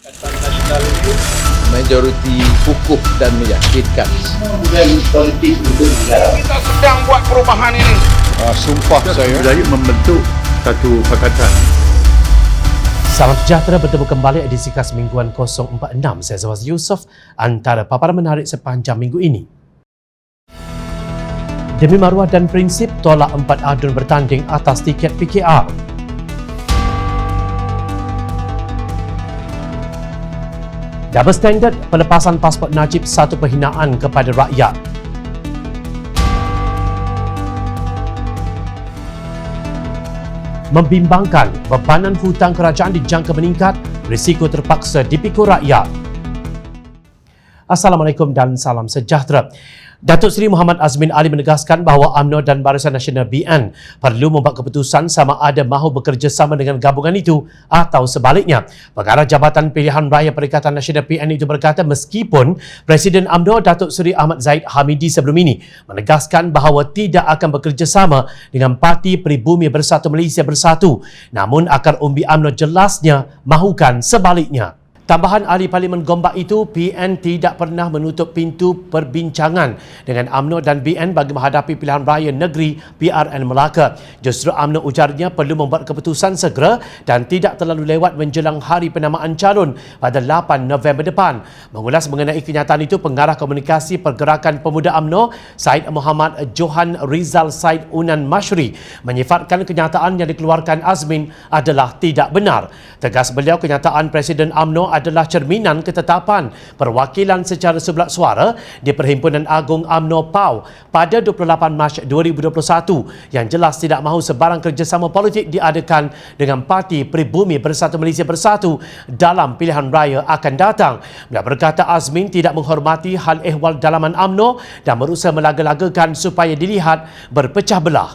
Nasional itu majoriti kukuh dan meyakinkan. Kemudian politik untuk negara. Kita sedang buat perubahan ini. Sumpah saya membentuk satu pakatan. Salam sejahtera, bertemu kembali edisi khas mingguan 046. Saya Zawaz Yusof, antara paparan menarik sepanjang minggu ini. Demi maruah dan prinsip, tolak 4 adun bertanding atas tiket PKR. Double standard, pelepasan pasport Najib satu penghinaan kepada rakyat. Membimbangkan, bebanan hutang kerajaan dijangka meningkat, risiko terpaksa dipikul rakyat. Assalamualaikum dan salam sejahtera. Datuk Seri Muhammad Azmin Ali menegaskan bahawa UMNO dan Barisan Nasional BN perlu membuat keputusan sama ada mahu bekerjasama dengan gabungan itu atau sebaliknya. Pengarah Jabatan Pilihan Raya Perikatan Nasional PN itu berkata meskipun Presiden UMNO Datuk Seri Ahmad Zahid Hamidi sebelum ini menegaskan bahawa tidak akan bekerjasama dengan Parti Peribumi Bersatu Malaysia Bersatu, namun akar umbi UMNO jelasnya mahukan sebaliknya. Tambahan ahli Parlimen Gombak itu, PN tidak pernah menutup pintu perbincangan dengan UMNO dan BN bagi menghadapi pilihan raya negeri PRN Melaka. Justru UMNO ujarnya perlu membuat keputusan segera dan tidak terlalu lewat menjelang hari penamaan calon pada 8 November depan. Mengulas mengenai kenyataan itu, Pengarah Komunikasi Pergerakan Pemuda UMNO, Syed Muhammad Johan Rizal Syed Unan Mashri, menyifatkan kenyataan yang dikeluarkan Azmin adalah tidak benar. Tegas beliau, kenyataan Presiden UMNO adalah cerminan ketetapan perwakilan secara sebelah suara di Perhimpunan Agung UMNO PAU pada 28 Mac 2021 yang jelas tidak mahu sebarang kerjasama politik diadakan dengan Parti Peribumi Bersatu Malaysia Bersatu dalam pilihan raya akan datang. Beliau berkata Azmin tidak menghormati hal ehwal dalaman UMNO dan berusaha melaga-lagakan supaya dilihat berpecah belah.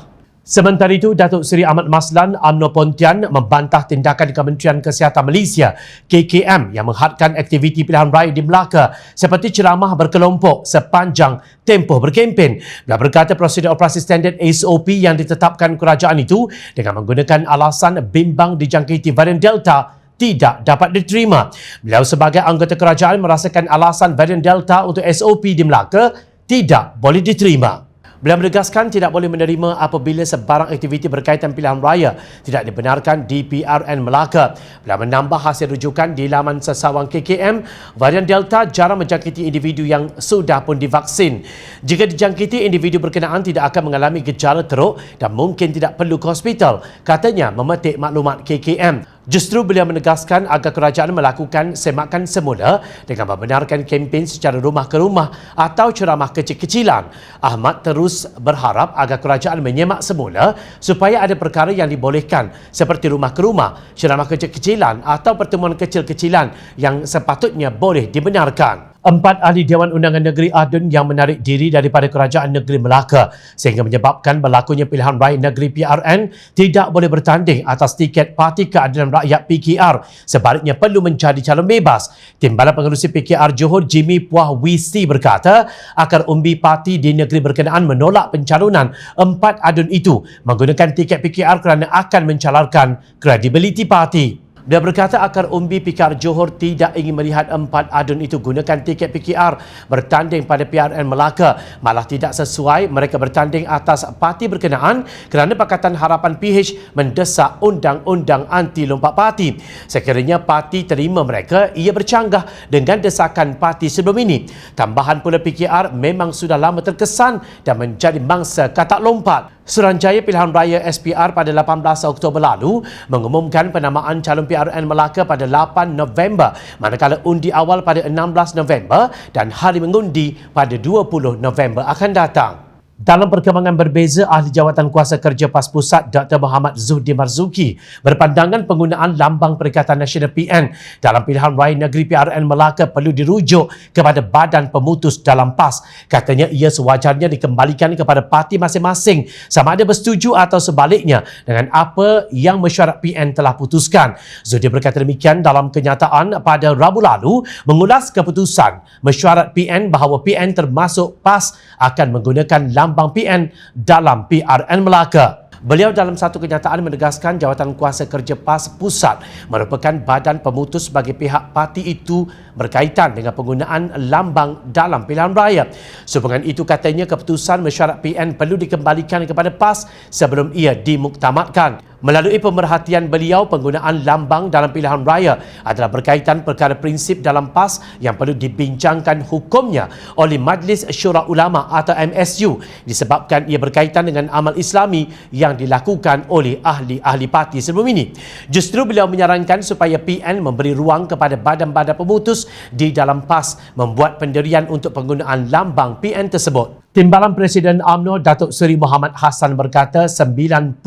Sementara itu, Datuk Seri Ahmad Maslan UMNO Pontian membantah tindakan Kementerian Kesihatan Malaysia KKM yang menghadkan aktiviti pilihan raya di Melaka seperti ceramah berkelompok sepanjang tempoh berkempen. Beliau berkata prosedur operasi standard SOP yang ditetapkan kerajaan itu dengan menggunakan alasan bimbang dijangkiti varian Delta tidak dapat diterima. Beliau sebagai anggota kerajaan merasakan alasan varian Delta untuk SOP di Melaka tidak boleh diterima. Beliau menegaskan tidak boleh menerima apabila sebarang aktiviti berkaitan pilihan raya tidak dibenarkan di PRN Melaka. Beliau menambah hasil rujukan di laman sesawang KKM, varian Delta jarang menjangkiti individu yang sudah pun divaksin. Jika dijangkiti, individu berkenaan tidak akan mengalami gejala teruk dan mungkin tidak perlu ke hospital, katanya memetik maklumat KKM. Justru beliau menegaskan agar kerajaan melakukan semakan semula dengan membenarkan kempen secara rumah ke rumah atau ceramah kecil-kecilan. Ahmad terus berharap agar kerajaan menyemak semula supaya ada perkara yang dibolehkan seperti rumah ke rumah, ceramah kecil-kecilan atau pertemuan kecil-kecilan yang sepatutnya boleh dibenarkan. 4 ahli Dewan Undangan Negeri Adun yang menarik diri daripada Kerajaan Negeri Melaka sehingga menyebabkan berlakunya pilihan raya negeri PRN tidak boleh bertanding atas tiket Parti Keadilan Rakyat PKR. Sebaliknya perlu menjadi calon bebas. Timbalan Pengerusi PKR Johor Jimmy Puah Wisi berkata akar umbi parti di negeri berkenaan menolak pencalonan 4 adun itu menggunakan tiket PKR kerana akan mencalarkan kredibiliti parti. Dia berkata akar umbi PKR Johor tidak ingin melihat 4 adun itu gunakan tiket PKR bertanding pada PRN Melaka. Malah tidak sesuai mereka bertanding atas parti berkenaan kerana Pakatan Harapan PH mendesak undang-undang anti lompat parti. Sekiranya parti terima mereka, ia bercanggah dengan desakan parti sebelum ini. Tambahan pula PKR memang sudah lama terkesan dan menjadi mangsa katak lompat. Suruhanjaya Pilihan Raya SPR pada 18 Oktober lalu mengumumkan penamaan calon PRN Melaka pada 8 November, manakala undi awal pada 16 November dan hari mengundi pada 20 November akan datang. Dalam perkembangan berbeza, Ahli Jawatan Kuasa Kerja PAS Pusat Dr. Muhammad Zuhdi Marzuki berpandangan penggunaan lambang Perikatan Nasional PN dalam pilihan raya negeri PRN Melaka perlu dirujuk kepada badan pemutus dalam PAS. Katanya ia sewajarnya dikembalikan kepada parti masing-masing sama ada bersetuju atau sebaliknya dengan apa yang mesyuarat PN telah putuskan. Zuhdi berkata demikian dalam kenyataan pada Rabu lalu mengulas keputusan mesyuarat PN bahawa PN termasuk PAS akan menggunakan lambang PN dalam PRN Melaka. Beliau dalam satu kenyataan menegaskan jawatan kuasa kerja PAS Pusat merupakan badan pemutus bagi pihak parti itu berkaitan dengan penggunaan lambang dalam pilihan raya. Sehubungan itu katanya keputusan mesyuarat PN perlu dikembalikan kepada PAS sebelum ia dimuktamadkan. Melalui pemerhatian beliau, penggunaan lambang dalam pilihan raya adalah berkaitan perkara prinsip dalam PAS yang perlu dibincangkan hukumnya oleh Majlis Syura Ulama atau MSU disebabkan ia berkaitan dengan amal Islami yang dilakukan oleh ahli-ahli parti sebelum ini. Justru beliau menyarankan supaya PN memberi ruang kepada badan-badan pemutus di dalam PAS membuat pendirian untuk penggunaan lambang PN tersebut. Timbalan Presiden UMNO Datuk Seri Muhammad Hassan berkata 90%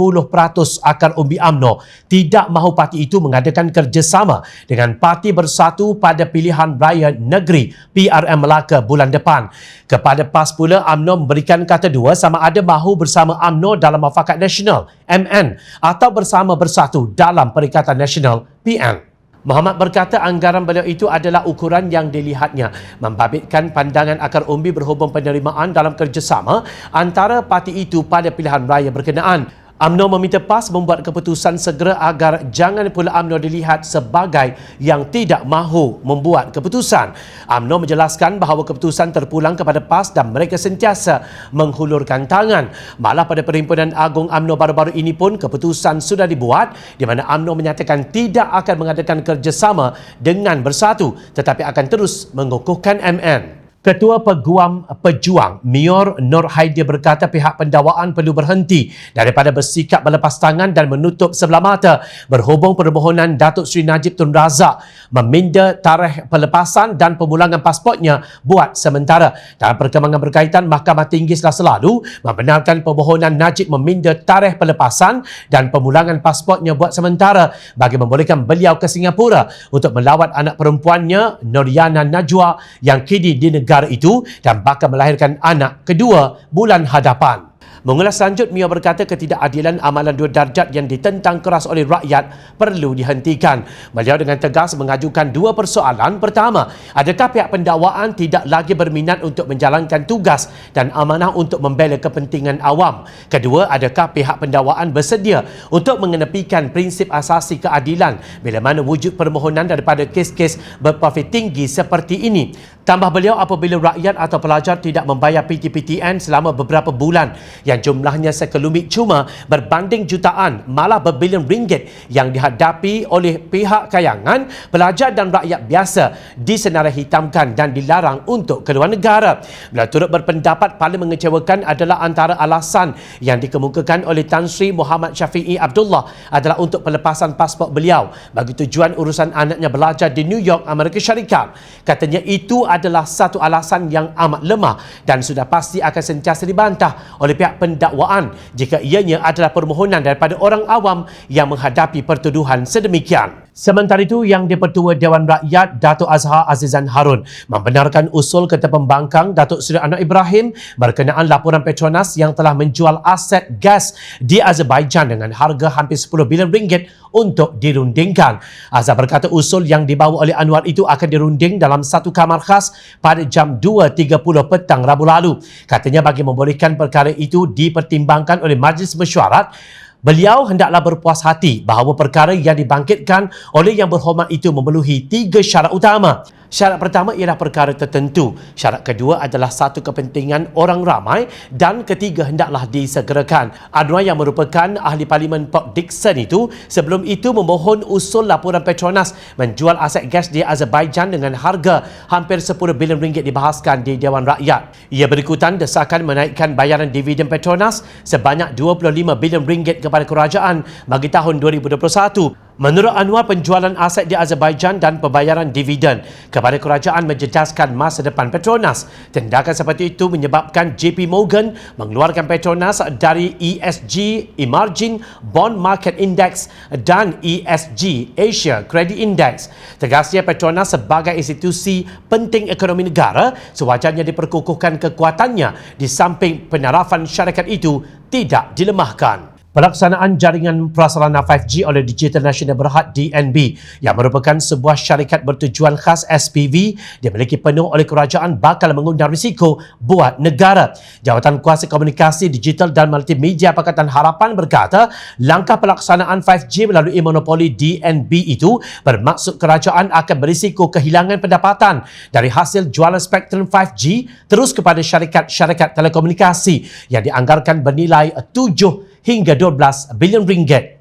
akar umbi UMNO tidak mahu parti itu mengadakan kerjasama dengan Parti Bersatu pada pilihan raya negeri PRM Melaka bulan depan. Kepada PAS pula, UMNO memberikan kata dua sama ada mahu bersama UMNO dalam Muafakat Nasional MN atau bersama bersatu dalam Perikatan Nasional PN. Muhammad berkata anggaran beliau itu adalah ukuran yang dilihatnya membabitkan pandangan akar umbi berhubung penerimaan dalam kerjasama antara parti itu pada pilihan raya berkenaan. UMNO meminta PAS membuat keputusan segera agar jangan pula UMNO dilihat sebagai yang tidak mahu membuat keputusan. UMNO menjelaskan bahawa keputusan terpulang kepada PAS dan mereka sentiasa menghulurkan tangan. Malah pada Perhimpunan Agung UMNO baru-baru ini pun keputusan sudah dibuat di mana UMNO menyatakan tidak akan mengadakan kerjasama dengan Bersatu tetapi akan terus mengukuhkan MN. Ketua Peguam Pejuang Mior Nur Haidir berkata pihak pendakwaan perlu berhenti daripada bersikap berlepas tangan dan menutup sebelah mata berhubung permohonan Datuk Seri Najib Tun Razak meminda tarikh pelepasan dan pemulangan pasportnya buat sementara. Dalam perkembangan berkaitan, Mahkamah Tinggi selalu membenarkan permohonan Najib meminda tarikh pelepasan dan pemulangan pasportnya buat sementara bagi membolehkan beliau ke Singapura untuk melawat anak perempuannya Noriana Najwa yang kini di negara itu dan bakal melahirkan anak kedua bulan hadapan. Mengulas lanjut, Mio berkata ketidakadilan amalan dua darjat yang ditentang keras oleh rakyat perlu dihentikan. Beliau dengan tegas mengajukan dua persoalan. Pertama, adakah pihak pendakwaan tidak lagi berminat untuk menjalankan tugas dan amanah untuk membela kepentingan awam? Kedua, adakah pihak pendakwaan bersedia untuk mengenepikan prinsip asasi keadilan bila mana wujud permohonan daripada kes-kes berprofit tinggi seperti ini? Tambah beliau, apabila rakyat atau pelajar tidak membayar PTPTN selama beberapa bulan yang jumlahnya sekelumit cuma berbanding jutaan malah berbilion ringgit yang dihadapi oleh pihak kayangan, pelajar dan rakyat biasa disenarai hitamkan dan dilarang untuk keluar negara. Beliau turut berpendapat paling mengecewakan adalah antara alasan yang dikemukakan oleh Tan Sri Muhammad Syafiee Abdullah adalah untuk pelepasan pasport beliau bagi tujuan urusan anaknya belajar di New York, Amerika Syarikat. Katanya itu adalah satu alasan yang amat lemah dan sudah pasti akan sentiasa dibantah oleh pihak pendakwaan jika ianya adalah permohonan daripada orang awam yang menghadapi pertuduhan sedemikian. Sementara itu, Yang di-Pertua Dewan Rakyat Datuk Azhar Azizan Harun membenarkan usul Ketua Pembangkang Datuk Seri Anwar Ibrahim berkenaan laporan Petronas yang telah menjual aset gas di Azerbaijan dengan harga hampir 10 bilion ringgit untuk dirundingkan. Azhar berkata usul yang dibawa oleh Anwar itu akan dirunding dalam satu kamar khas pada jam 2.30 petang Rabu lalu. Katanya bagi membolehkan perkara itu dipertimbangkan oleh Majlis Mesyuarat, beliau hendaklah berpuas hati bahawa perkara yang dibangkitkan oleh Yang Berhormat itu memenuhi 3 syarat utama. Syarat pertama ialah perkara tertentu. Syarat kedua adalah satu kepentingan orang ramai dan ketiga hendaklah disegerakan. Anwar yang merupakan ahli Parlimen Port Dickson itu sebelum itu memohon usul laporan Petronas menjual aset gas di Azerbaijan dengan harga hampir 10 bilion ringgit dibahaskan di Dewan Rakyat. Ia berikutan desakan menaikkan bayaran dividen Petronas sebanyak 25 bilion ringgit kepada kerajaan bagi tahun 2021. Menurut Anwar, penjualan aset di Azerbaijan dan pembayaran dividen kepada kerajaan menjejaskan masa depan Petronas. Tindakan seperti itu menyebabkan JP Morgan mengeluarkan Petronas dari ESG Emerging Bond Market Index dan ESG Asia Credit Index. Tegasnya Petronas sebagai institusi penting ekonomi negara sewajarnya diperkukuhkan kekuatannya di samping penarafan syarikat itu tidak dilemahkan. Pelaksanaan jaringan prasarana 5G oleh Digital Nasional Berhad DNB yang merupakan sebuah syarikat bertujuan khas SPV dimiliki penuh oleh kerajaan bakal mengundang risiko buat negara. Jawatan Kuasa Komunikasi Digital dan Multimedia Pakatan Harapan berkata, langkah pelaksanaan 5G melalui monopoli DNB itu bermaksud kerajaan akan berisiko kehilangan pendapatan dari hasil jualan spektrum 5G terus kepada syarikat-syarikat telekomunikasi yang dianggarkan bernilai 7 hingga 12 bilion ringgit.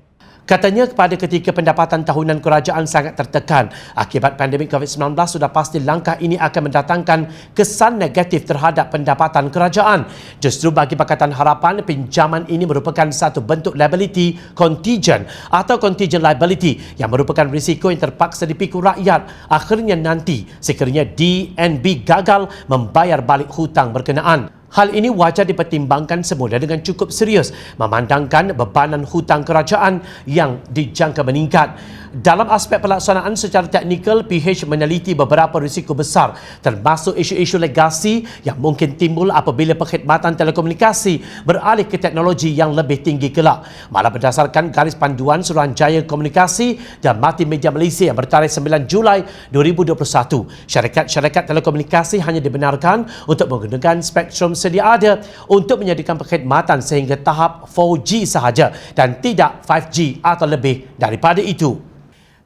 Katanya kepada ketika pendapatan tahunan kerajaan sangat tertekan akibat pandemik COVID-19, sudah pasti langkah ini akan mendatangkan kesan negatif terhadap pendapatan kerajaan. Justru bagi Pakatan Harapan, pinjaman ini merupakan satu bentuk liability contingent atau contingent liability yang merupakan risiko yang terpaksa dipikul rakyat akhirnya nanti sekiranya DNB gagal membayar balik hutang berkenaan. Hal ini wajar dipertimbangkan semula dengan cukup serius memandangkan bebanan hutang kerajaan yang dijangka meningkat. Dalam aspek pelaksanaan secara teknikal, PH meneliti beberapa risiko besar termasuk isu-isu legasi yang mungkin timbul apabila perkhidmatan telekomunikasi beralih ke teknologi yang lebih tinggi kelak. Malah berdasarkan garis panduan Suruhanjaya Komunikasi dan Multimedia Malaysia yang bertarikh 9 Julai 2021, syarikat-syarikat telekomunikasi hanya dibenarkan untuk menggunakan spektrum sedia ada untuk menyediakan perkhidmatan sehingga tahap 4G sahaja dan tidak 5G atau lebih daripada itu.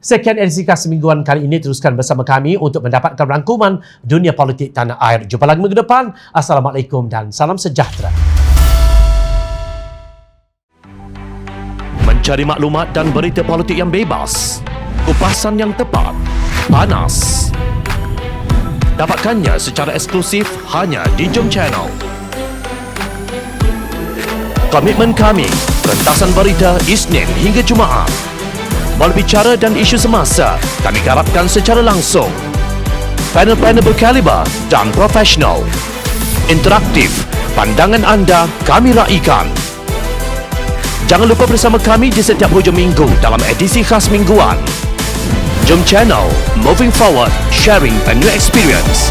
Sekian edisi Khas Mingguan kali ini. Teruskan bersama kami untuk mendapatkan rangkuman dunia politik tanah air. Jumpa lagi minggu depan. Assalamualaikum dan salam sejahtera. Mencari maklumat dan berita politik yang bebas, kupasan yang tepat, panas. Dapatkannya secara eksklusif hanya di Jom Channel. Komitmen kami, rentasan berita Isnin hingga Jumaat. Berbicara dan isu semasa, kami garapkan secara langsung. Panel-panel berkaliber dan profesional. Interaktif, pandangan anda kami raikan. Jangan lupa bersama kami di setiap hujung minggu dalam edisi Khas Mingguan. Jom Channel, moving forward, sharing a new experience.